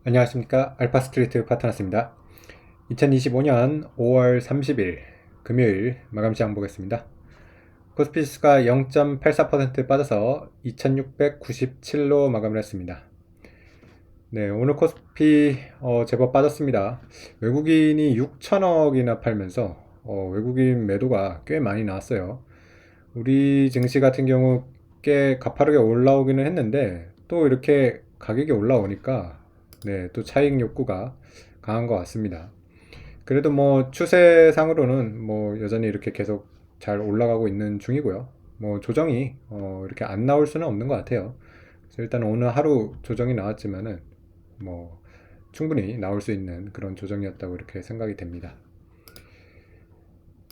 안녕하십니까. 알파스트리트 파트너스입니다. 2025년 5월 30일 금요일 마감시장 보겠습니다. 코스피지수가 0.84% 빠져서 2697로 마감을 했습니다. 네, 오늘 코스피 제법 빠졌습니다. 외국인이 6천억이나 팔면서 외국인 매도가 꽤 많이 나왔어요. 우리 증시 같은 경우 꽤 가파르게 올라오기는 했는데 또 이렇게 가격이 올라오니까 네, 또 차익 욕구가 강한 것 같습니다. 그래도 뭐 추세상으로는 뭐 여전히 이렇게 계속 잘 올라가고 있는 중이고요. 뭐 조정이 이렇게 안 나올 수는 없는 것 같아요. 그래서 일단 오늘 하루 조정이 나왔지만은 뭐 충분히 나올 수 있는 그런 조정이었다고 이렇게 생각이 됩니다.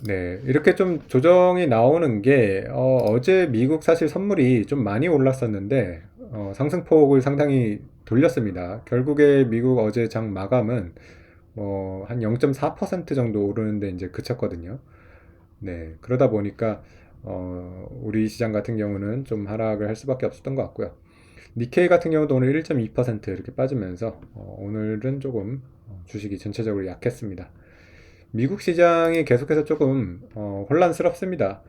네, 이렇게 좀 조정이 나오는 게 제 미국 사실 선물이 좀 많이 올랐었는데 상승폭을 상당히 돌렸습니다. 결국에 미국 어제 장 마감은 한 0.4% 정도 오르는데 이제 그쳤거든요. 네, 그러다 보니까 우리 시장 같은 경우는 좀 하락을 할 수밖에 없었던 것 같고요. 니케이 같은 경우도 오늘 1.2% 이렇게 빠지면서 오늘은 조금 주식이 전체적으로 약했습니다. 미국 시장이 계속해서 조금 혼란스럽습니다.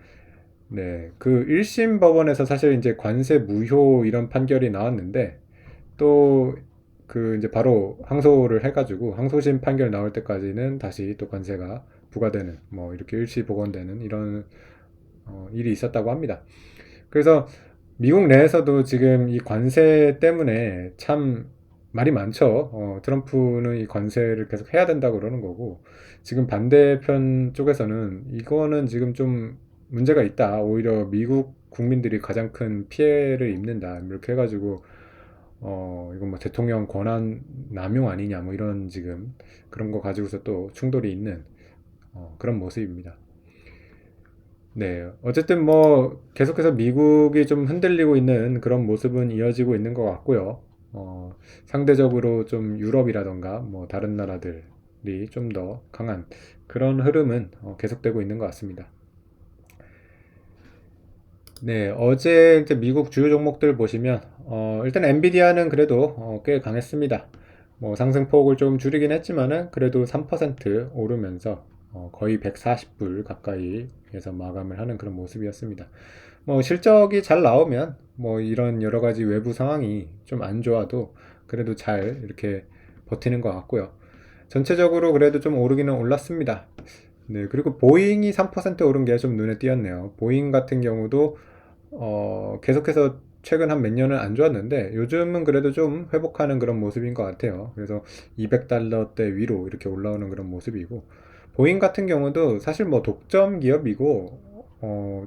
네, 그 1심 법원에서 사실 이제 관세 무효 이런 판결이 나왔는데 또 그 이제 바로 항소를 해가지고 항소심 판결 나올 때까지는 다시 또 관세가 부과되는 뭐 이렇게 일시 복원되는 이런 일이 있었다고 합니다. 그래서 미국 내에서도 지금 이 관세 때문에 참 말이 많죠. 트럼프는 이 관세를 계속 해야 된다고 그러는 거고, 지금 반대편 쪽에서는 이거는 지금 좀 문제가 있다. 오히려 미국 국민들이 가장 큰 피해를 입는다. 이렇게 해가지고, 이건 뭐 대통령 권한 남용 아니냐, 뭐 이런 지금 그런 거 가지고서 또 충돌이 있는 그런 모습입니다. 네, 어쨌든 뭐 계속해서 미국이 좀 흔들리고 있는 그런 모습은 이어지고 있는 것 같고요. 상대적으로 좀 유럽이라던가 뭐 다른 나라들이 좀 더 강한 그런 흐름은 계속되고 있는 것 같습니다. 네, 어제 이제 미국 주요 종목들 보시면 일단 엔비디아는 그래도 꽤 강했습니다. 뭐 상승폭을 좀 줄이긴 했지만은 그래도 3% 오르면서 거의 140불 가까이에서 마감을 하는 그런 모습이었습니다. 뭐 실적이 잘 나오면 뭐 이런 여러 가지 외부 상황이 좀 안 좋아도 그래도 잘 이렇게 버티는 것 같고요. 전체적으로 그래도 좀 오르기는 올랐습니다. 네, 그리고 보잉이 3% 오른 게 좀 눈에 띄었네요. 보잉 같은 경우도 계속해서 최근 한 몇 년은 안 좋았는데 요즘은 그래도 좀 회복하는 그런 모습인 것 같아요. 그래서 200달러대 위로 이렇게 올라오는 그런 모습이고 보잉 같은 경우도 사실 뭐 독점 기업이고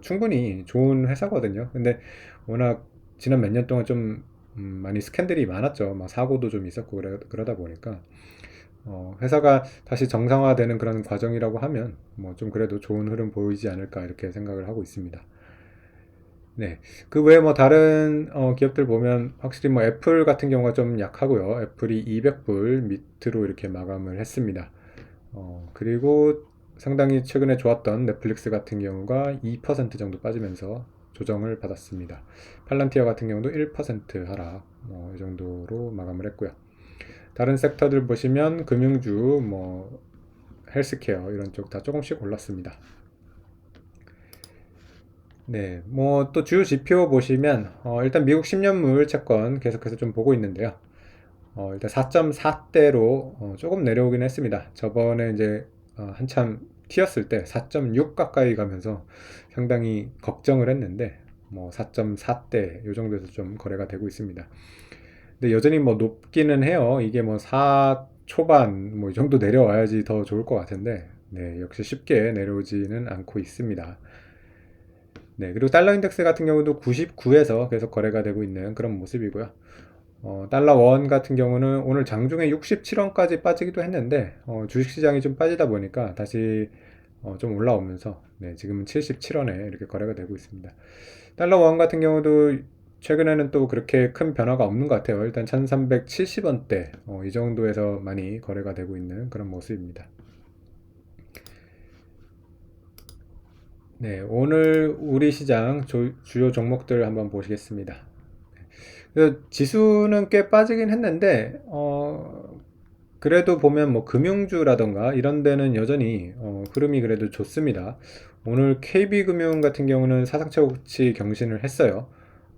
충분히 좋은 회사거든요. 근데 워낙 지난 몇 년 동안 좀 많이 스캔들이 많았죠. 막 사고도 좀 있었고 그러다 보니까 회사가 다시 정상화되는 그런 과정이라고 하면 뭐 좀 그래도 좋은 흐름 보이지 않을까 이렇게 생각을 하고 있습니다. 네. 그 외에 뭐 다른 기업들 보면 확실히 뭐 애플 같은 경우가 좀 약하고요. 애플이 200불 밑으로 이렇게 마감을 했습니다. 그리고 상당히 최근에 좋았던 넷플릭스 같은 경우가 2% 정도 빠지면서 조정을 받았습니다. 팔란티어 같은 경우도 1% 하락, 이 정도로 마감을 했고요. 다른 섹터들 보시면 금융주, 뭐 헬스케어 이런 쪽 다 조금씩 올랐습니다. 네, 뭐 또 주요 지표 보시면 일단 미국 10년물 채권 계속해서 좀 보고 있는데요. 일단 4.4대로 조금 내려오긴 했습니다. 저번에 이제 한참 튀었을 때 4.6 가까이 가면서 상당히 걱정을 했는데 뭐 4.4대 요 정도에서 좀 거래가 되고 있습니다. 근데 여전히 뭐 높기는 해요. 이게 뭐 4 초반 뭐 이 정도 내려와야지 더 좋을 것 같은데 네, 역시 쉽게 내려오지는 않고 있습니다. 네, 그리고 달러 인덱스 같은 경우도 99에서 계속 거래가 되고 있는 그런 모습이고요. 달러 원 같은 경우는 오늘 장중에 67원까지 빠지기도 했는데 주식시장이 좀 빠지다 보니까 다시 좀 올라오면서 네, 지금은 77원에 이렇게 거래가 되고 있습니다. 달러 원 같은 경우도 최근에는 또 그렇게 큰 변화가 없는 것 같아요. 일단 1370원대 이 정도에서 많이 거래가 되고 있는 그런 모습입니다. 네, 오늘 우리 시장 주요 종목들 한번 보시겠습니다. 그래서 지수는 꽤 빠지긴 했는데 그래도 보면 뭐 금융주라던가 이런 데는 여전히 흐름이 그래도 좋습니다. 오늘 KB금융 같은 경우는 사상 최고치 경신을 했어요.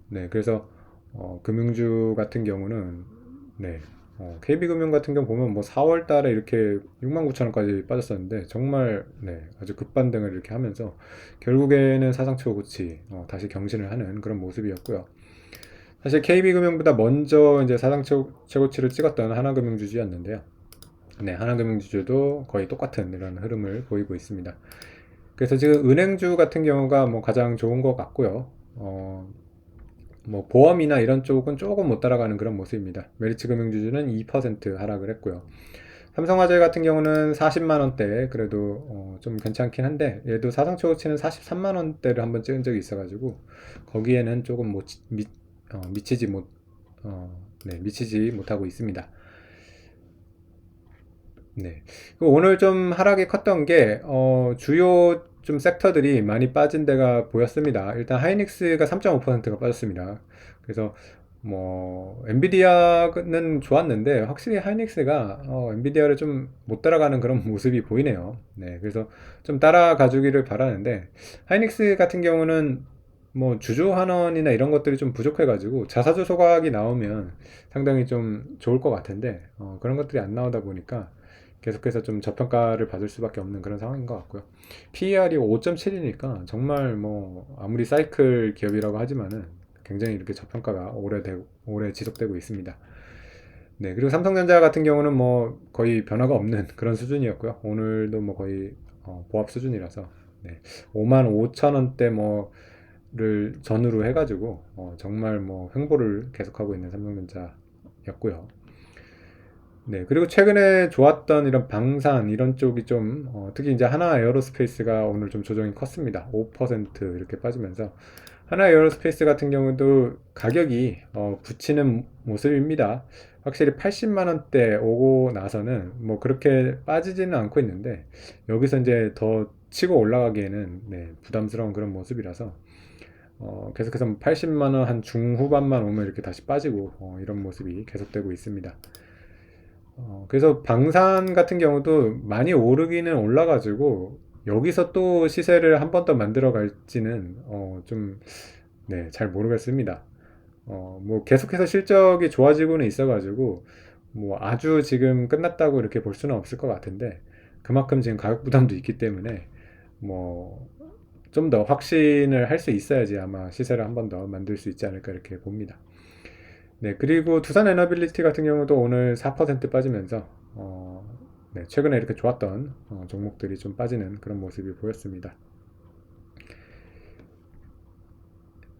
네, 그래서 금융주 같은 경우는 네, KB금융 같은 경우 보면 뭐 4월 달에 이렇게 69,000원까지 빠졌었는데 정말 네, 아주 급반등을 이렇게 하면서 결국에는 사상 최고치 다시 경신을 하는 그런 모습이었고요. 사실 KB금융보다 먼저 이제 사상 최고치를 찍었던 하나금융주주였는데요. 네, 하나금융주주도 거의 똑같은 이런 흐름을 보이고 있습니다. 그래서 지금 은행주 같은 경우가 뭐 가장 좋은 것 같고요. 뭐 보험이나 이런 쪽은 조금 못 따라가는 그런 모습입니다. 메리츠금융주주는 2% 하락을 했고요. 삼성화재 같은 경우는 40만 원대 그래도 좀 괜찮긴 한데 얘도 사상 최고치는 43만 원대를 한번 찍은 적이 있어가지고 거기에는 조금 미치지 못 네, 미치지 못하고 있습니다. 네. 오늘 좀 하락이 컸던 게, 주요 좀 섹터들이 많이 빠진 데가 보였습니다. 일단 하이닉스가 3.5%가 빠졌습니다. 그래서 뭐, 엔비디아는 좋았는데, 확실히 하이닉스가, 엔비디아를 좀 못 따라가는 그런 모습이 보이네요. 네. 그래서 좀 따라가 주기를 바라는데, 하이닉스 같은 경우는 뭐, 주주 환원이나 이런 것들이 좀 부족해가지고, 자사주 소각이 나오면 상당히 좀 좋을 것 같은데, 그런 것들이 안 나오다 보니까, 계속해서 좀 저평가를 받을 수밖에 없는 그런 상황인 것 같고요. PER이 5.7이니까 정말 뭐 아무리 사이클 기업이라고 하지만은 굉장히 이렇게 저평가가 오래 지속되고 있습니다. 네, 그리고 삼성전자 같은 경우는 뭐 거의 변화가 없는 그런 수준이었고요. 오늘도 뭐 거의 보합 수준이라서 네, 5만 5천 원대 뭐를 전후로 해가지고 정말 뭐 횡보를 계속하고 있는 삼성전자였고요. 네, 그리고 최근에 좋았던 이런 방산 이런 쪽이 좀 특히 이제 하나 에어로스페이스가 오늘 좀 조정이 컸습니다. 5% 이렇게 빠지면서 하나 에어로스페이스 같은 경우도 가격이 붙이는 모습입니다. 확실히 80만 원대 오고 나서는 뭐 그렇게 빠지지는 않고 있는데 여기서 이제 더 치고 올라가기에는 네, 부담스러운 그런 모습이라서 계속해서 80만 원 한 중후반만 오면 이렇게 다시 빠지고 이런 모습이 계속되고 있습니다. 그래서 방산 같은 경우도 많이 오르기는 올라가지고 여기서 또 시세를 한 번 더 만들어 갈지는 좀 네, 잘 모르겠습니다. 뭐 계속해서 실적이 좋아지고는 있어가지고 뭐 아주 지금 끝났다고 이렇게 볼 수는 없을 것 같은데 그만큼 지금 가격 부담도 있기 때문에 뭐 좀 더 확신을 할 수 있어야지 아마 시세를 한 번 더 만들 수 있지 않을까 이렇게 봅니다. 네, 그리고 두산 에너빌리티 같은 경우도 오늘 4% 빠지면서 네, 최근에 이렇게 좋았던 종목들이 좀 빠지는 그런 모습이 보였습니다.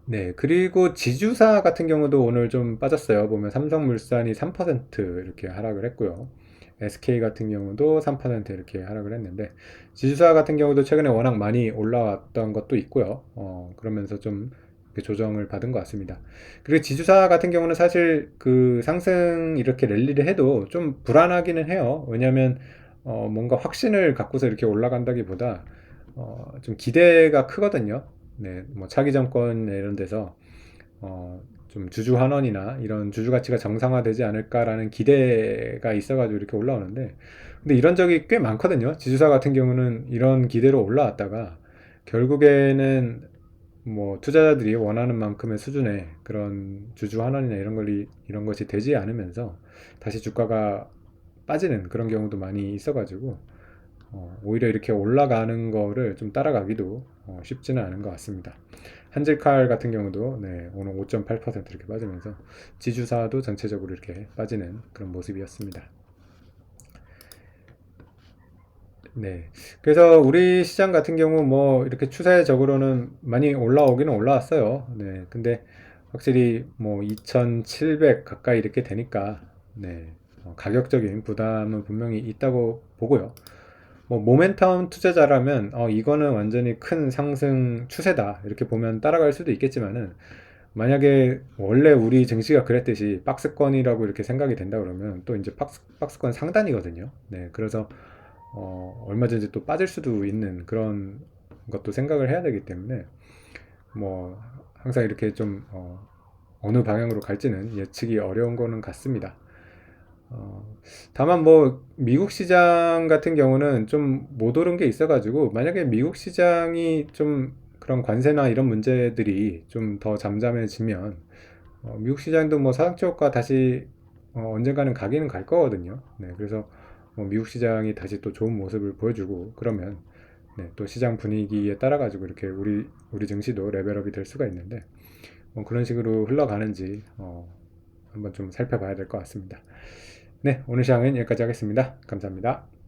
네, 그리고 지주사 같은 경우도 오늘 좀 빠졌어요. 보면 삼성물산이 3% 이렇게 하락을 했고요. SK 같은 경우도 3% 이렇게 하락을 했는데, 지주사 같은 경우도 최근에 워낙 많이 올라왔던 것도 있고요. 그러면서 좀 이렇게 조정을 받은 것 같습니다. 그리고 지주사 같은 경우는 사실 그 상승 이렇게 랠리를 해도 좀 불안하기는 해요. 왜냐하면 뭔가 확신을 갖고서 이렇게 올라간다기보다 좀 기대가 크거든요. 네, 뭐 차기 정권 이런 데서 좀 주주 환원이나 이런 주주 가치가 정상화되지 않을까라는 기대가 있어가지고 이렇게 올라오는데, 근데 이런 적이 꽤 많거든요. 지주사 같은 경우는 이런 기대로 올라왔다가 결국에는 뭐 투자자들이 원하는 만큼의 수준의 그런 주주 환원이나 이런 것이 되지 않으면서 다시 주가가 빠지는 그런 경우도 많이 있어가지고 오히려 이렇게 올라가는 거를 좀 따라가기도 쉽지는 않은 것 같습니다. 한질칼 같은 경우도 네, 오늘 5.8% 이렇게 빠지면서 지주사도 전체적으로 이렇게 빠지는 그런 모습이었습니다. 네. 그래서 우리 시장 같은 경우 뭐 이렇게 추세적으로는 많이 올라오기는 올라왔어요. 네. 근데 확실히 뭐 2,700 가까이 이렇게 되니까 네. 가격적인 부담은 분명히 있다고 보고요. 뭐 모멘텀 투자자라면 이거는 완전히 큰 상승 추세다 이렇게 보면 따라갈 수도 있겠지만은 만약에 원래 우리 증시가 그랬듯이 박스권이라고 이렇게 생각이 된다 그러면 또 이제 박스권 상단이거든요. 네, 그래서 얼마든지 또 빠질 수도 있는 그런 것도 생각을 해야 되기 때문에 뭐 항상 이렇게 좀 어느 방향으로 갈지는 예측이 어려운 거는 같습니다. 어, 다만 뭐 미국 시장 같은 경우는 좀 못 오른 게 있어가지고 만약에 미국 시장이 좀 그런 관세나 이런 문제들이 좀 더 잠잠해지면 미국 시장도 뭐 사상초 효과 다시 언젠가는 가기는 갈 거거든요. 네, 그래서 뭐 미국 시장이 다시 또 좋은 모습을 보여주고 그러면 네, 또 시장 분위기에 따라 가지고 이렇게 우리 증시도 레벨업이 될 수가 있는데 그런 식으로 흘러가는지 한번 좀 살펴봐야 될 것 같습니다. 네, 오늘 시황은 여기까지 하겠습니다. 감사합니다.